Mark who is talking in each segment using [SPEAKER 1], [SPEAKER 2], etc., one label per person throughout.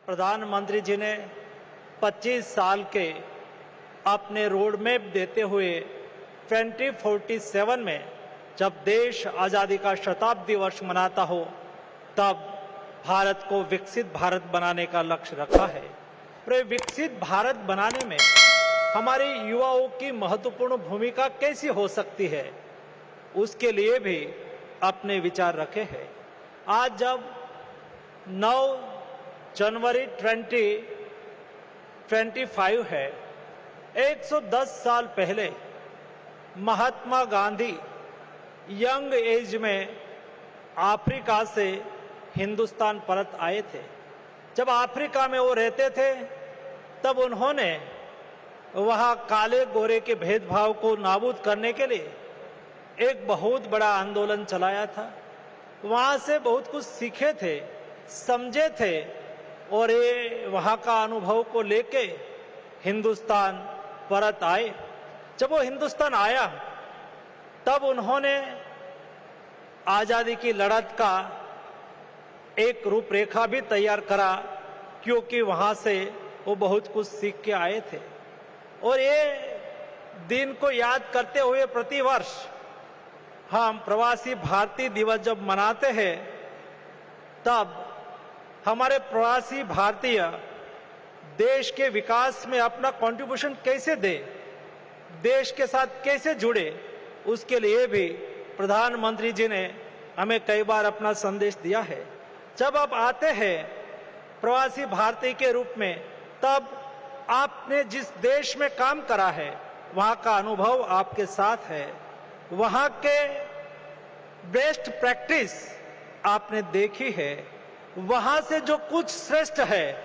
[SPEAKER 1] प्रधानमंत्री जी ने 25 साल के अपने रोड मैप देते हुए 2047 में जब देश आज़ादी का शताब्दी वर्ष मनाता हो तब भारत को विकसित भारत बनाने का लक्ष्य रखा है। और विकसित भारत बनाने में हमारे युवाओं की महत्वपूर्ण भूमिका कैसी हो सकती है, उसके लिए भी अपने विचार रखे हैं। आज जब 9 जनवरी 2025 है, 110 साल पहले महात्मा गांधी यंग एज में अफ्रीका से हिंदुस्तान परत आए थे। जब अफ्रीका में वो रहते थे तब उन्होंने वहां काले गोरे के भेदभाव को नाबूद करने के लिए एक बहुत बड़ा आंदोलन चलाया था। वहां से बहुत कुछ सीखे थे, समझे थे और ये वहां का अनुभव को लेके हिंदुस्तान परत आए। जब वो हिंदुस्तान आया तब उन्होंने आजादी की लड़त का एक रूपरेखा भी तैयार करा, क्योंकि वहां से वो बहुत कुछ सीख के आए थे। और ये दिन को याद करते हुए प्रतिवर्ष हम प्रवासी भारतीय दिवस जब मनाते हैं तब हमारे प्रवासी भारतीय देश के विकास में अपना कंट्रीब्यूशन कैसे दे, देश के साथ कैसे जुड़े, उसके लिए भी प्रधानमंत्री जी ने हमें कई बार अपना संदेश दिया है। जब आप आते हैं प्रवासी भारतीय के रूप में, तब आपने जिस देश में काम करा है वहां का अनुभव आपके साथ है, वहां के बेस्ट प्रैक्टिस आपने देखी है, वहां से जो कुछ श्रेष्ठ है,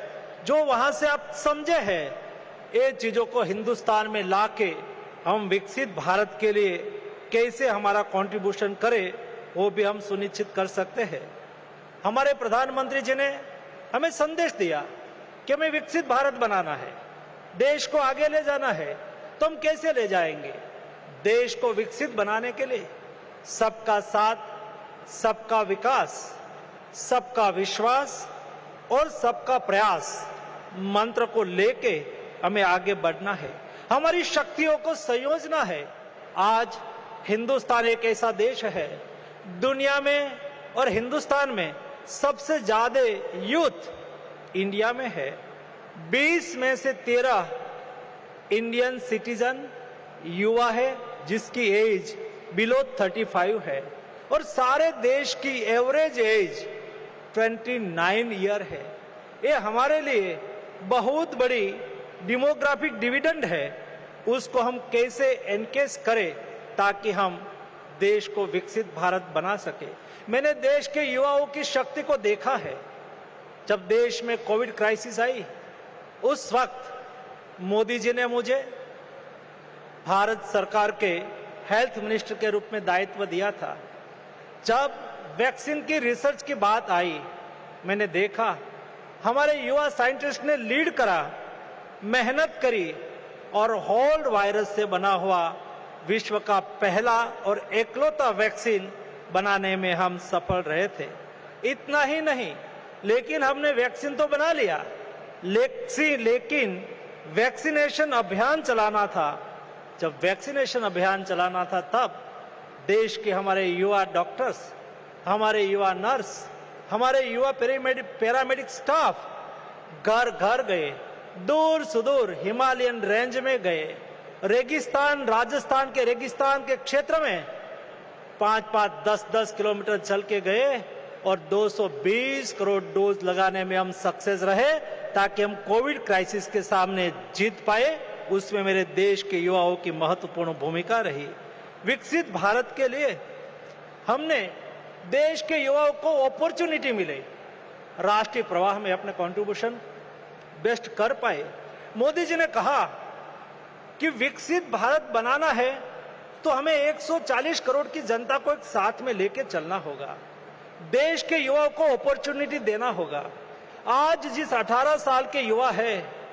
[SPEAKER 1] जो वहां से आप समझे हैं, ये चीजों को हिंदुस्तान में लाके हम विकसित भारत के लिए कैसे हमारा कंट्रीब्यूशन करें, वो भी हम सुनिश्चित कर सकते हैं। हमारे प्रधानमंत्री जी ने हमें संदेश दिया कि हमें विकसित भारत बनाना है, देश को आगे ले जाना है। तो हम कैसे ले जाएंगे? देश को विकसित बनाने के लिए सबका साथ, सबका विकास, सबका विश्वास और सबका प्रयास मंत्र को लेके हमें आगे बढ़ना है, हमारी शक्तियों को संयोजना है। आज हिंदुस्तान एक ऐसा देश है दुनिया में और हिंदुस्तान में सबसे ज्यादा यूथ इंडिया में है। 20 में से 13 इंडियन सिटीजन युवा है जिसकी एज बिलो 35 है और सारे देश की एवरेज एज 29 ईयर है। ये हमारे लिए बहुत बड़ी डेमोग्राफिक डिविडेंड है, उसको हम कैसे एनकेज करें ताकि हम देश को विकसित भारत बना सके। मैंने देश के युवाओं की शक्ति को देखा है। जब देश में कोविड क्राइसिस आई उस वक्त मोदी जी ने मुझे भारत सरकार के हेल्थ मिनिस्टर के रूप में दायित्व दिया था। जब वैक्सीन की रिसर्च की बात आई, मैंने देखा हमारे युवा साइंटिस्ट ने लीड करा, मेहनत करी और हॉल्ड वायरस से बना हुआ विश्व का पहला और एकलौता वैक्सीन बनाने में हम सफल रहे थे। इतना ही नहीं, लेकिन हमने वैक्सीन तो बना लिया, लेकिन वैक्सीनेशन अभियान चलाना था। जब वैक्सीनेशन अभियान चलाना था तब देश के हमारे युवा डॉक्टर्स, हमारे युवा नर्स, हमारे युवा पैरामेडिक स्टाफ घर घर गए, दूर सुदूर हिमालयन रेंज में गए, रेगिस्तान, राजस्थान के रेगिस्तान के क्षेत्र में 5-5, 10-10 किलोमीटर चल के गए और 220 करोड़ डोज लगाने में हम सक्सेस रहे ताकि हम कोविड क्राइसिस के सामने जीत पाए। उसमें मेरे देश के युवाओं की महत्वपूर्ण भूमिका रही। विकसित भारत के लिए हमने देश के युवाओं को अपॉर्चुनिटी मिले, राष्ट्रीय प्रवाह में अपने कंट्रीब्यूशन बेस्ट कर पाए। मोदी जी ने कहा कि विकसित भारत बनाना है तो हमें 140 करोड़ की जनता को एक साथ में लेकर चलना होगा, देश के युवाओं को अपॉर्चुनिटी देना होगा। आज जिस 18 साल के युवा है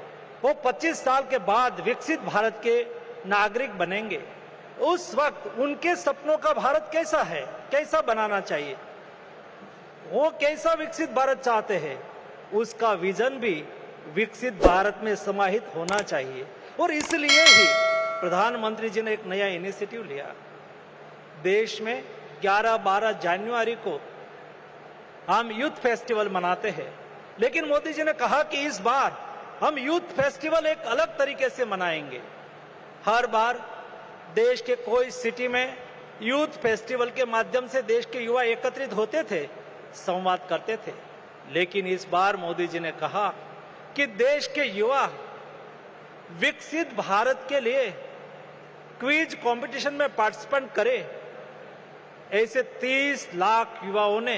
[SPEAKER 1] वो 25 साल के बाद विकसित भारत के नागरिक बनेंगे। उस वक्त उनके सपनों का भारत कैसा है, कैसा बनाना चाहिए, वो कैसा विकसित भारत चाहते हैं, उसका विजन भी विकसित भारत में समाहित होना चाहिए। और इसलिए ही प्रधानमंत्री जी ने एक नया इनिशिएटिव लिया। देश में 11-12 जनवरी को हम यूथ फेस्टिवल मनाते हैं, लेकिन मोदी जी ने कहा कि इस बार हम यूथ फेस्टिवल एक अलग तरीके से मनाएंगे। हर बार देश के कोई सिटी में यूथ फेस्टिवल के माध्यम से देश के युवा एकत्रित होते थे, संवाद करते थे, लेकिन इस बार मोदी जी ने कहा कि देश के युवा विकसित भारत के लिए क्विज कंपटीशन में पार्टिसिपेट करें। ऐसे 30 लाख युवाओं ने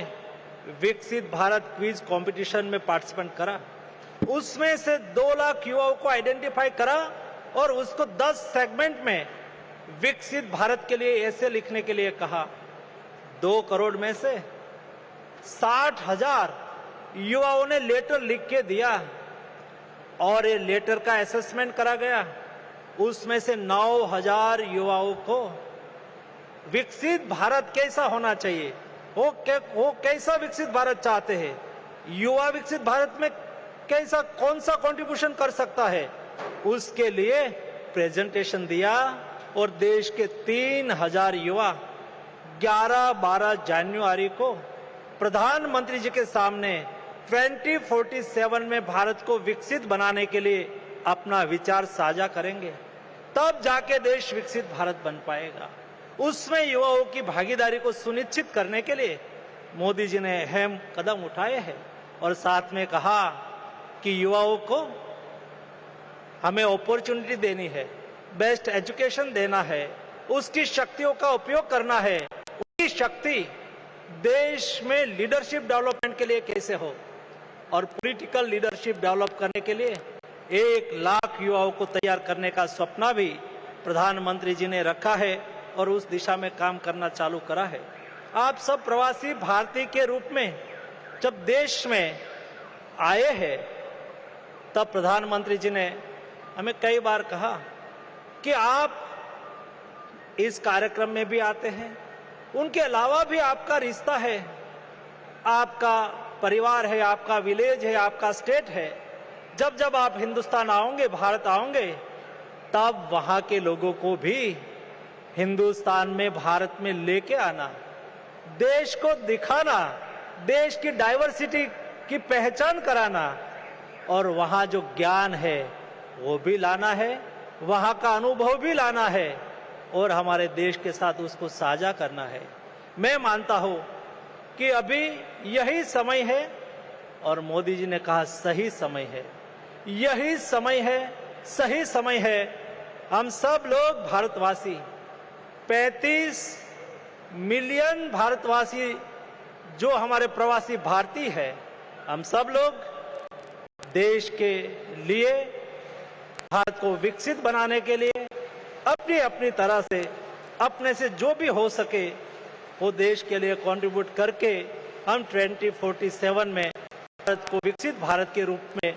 [SPEAKER 1] विकसित भारत क्विज कंपटीशन में पार्टिसिपेट करा। उसमें से 2 लाख युवाओं को आइडेंटिफाई करा और उसको 10 सेगमेंट में विकसित भारत के लिए ऐसे लिखने के लिए कहा। 2 करोड़ में से 60,000 युवाओं ने लेटर लिख के दिया और ये लेटर का असेसमेंट करा गया। उसमें से 9,000 युवाओं को विकसित भारत कैसा होना चाहिए, वो कैसा विकसित भारत चाहते हैं, युवा विकसित भारत में कैसा कौन सा कंट्रीब्यूशन कर सकता है, उसके लिए प्रेजेंटेशन दिया। और देश के 3,000 युवा 11-12 जनवरी को प्रधानमंत्री जी के सामने 2047 में भारत को विकसित बनाने के लिए अपना विचार साझा करेंगे। तब जाके देश विकसित भारत बन पाएगा। उसमें युवाओं की भागीदारी को सुनिश्चित करने के लिए मोदी जी ने अहम कदम उठाए हैं और साथ में कहा कि युवाओं को हमें अपॉर्चुनिटी देनी है, बेस्ट एजुकेशन देना है, उसकी शक्तियों का उपयोग करना है। उसकी शक्ति देश में लीडरशिप डेवलपमेंट के लिए कैसे हो और पॉलिटिकल लीडरशिप डेवलप करने के लिए 1 लाख युवाओं को तैयार करने का सपना भी प्रधानमंत्री जी ने रखा है और उस दिशा में काम करना चालू करा है। आप सब प्रवासी भारतीय के रूप में जब देश में आए हैं, तब प्रधानमंत्री जी ने हमें कई बार कहा कि आप इस कार्यक्रम में भी आते हैं, उनके अलावा भी आपका रिश्ता है, आपका परिवार है, आपका विलेज है, आपका स्टेट है। जब जब आप हिंदुस्तान आओगे, भारत आओगे, तब वहां के लोगों को भी हिंदुस्तान में, भारत में लेके आना, देश को दिखाना, देश की डाइवर्सिटी की पहचान कराना और वहां जो ज्ञान है वो भी लाना है, वहां का अनुभव भी लाना है और हमारे देश के साथ उसको साझा करना है। मैं मानता हूं कि अभी यही समय है और मोदी जी ने कहा सही समय है, यही समय है, सही समय है। हम सब लोग भारतवासी, 35 मिलियन भारतवासी जो हमारे प्रवासी भारतीय है, हम सब लोग देश के लिए, भारत को विकसित बनाने के लिए अपनी अपनी तरह से, अपने से जो भी हो सके वो देश के लिए कंट्रीब्यूट करके हम 2047 में भारत को विकसित भारत के रूप में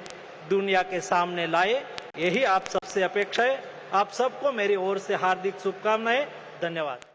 [SPEAKER 1] दुनिया के सामने लाए। यही आप सबसे अपेक्षा है। आप सबको मेरी ओर से हार्दिक शुभकामनाएं। धन्यवाद।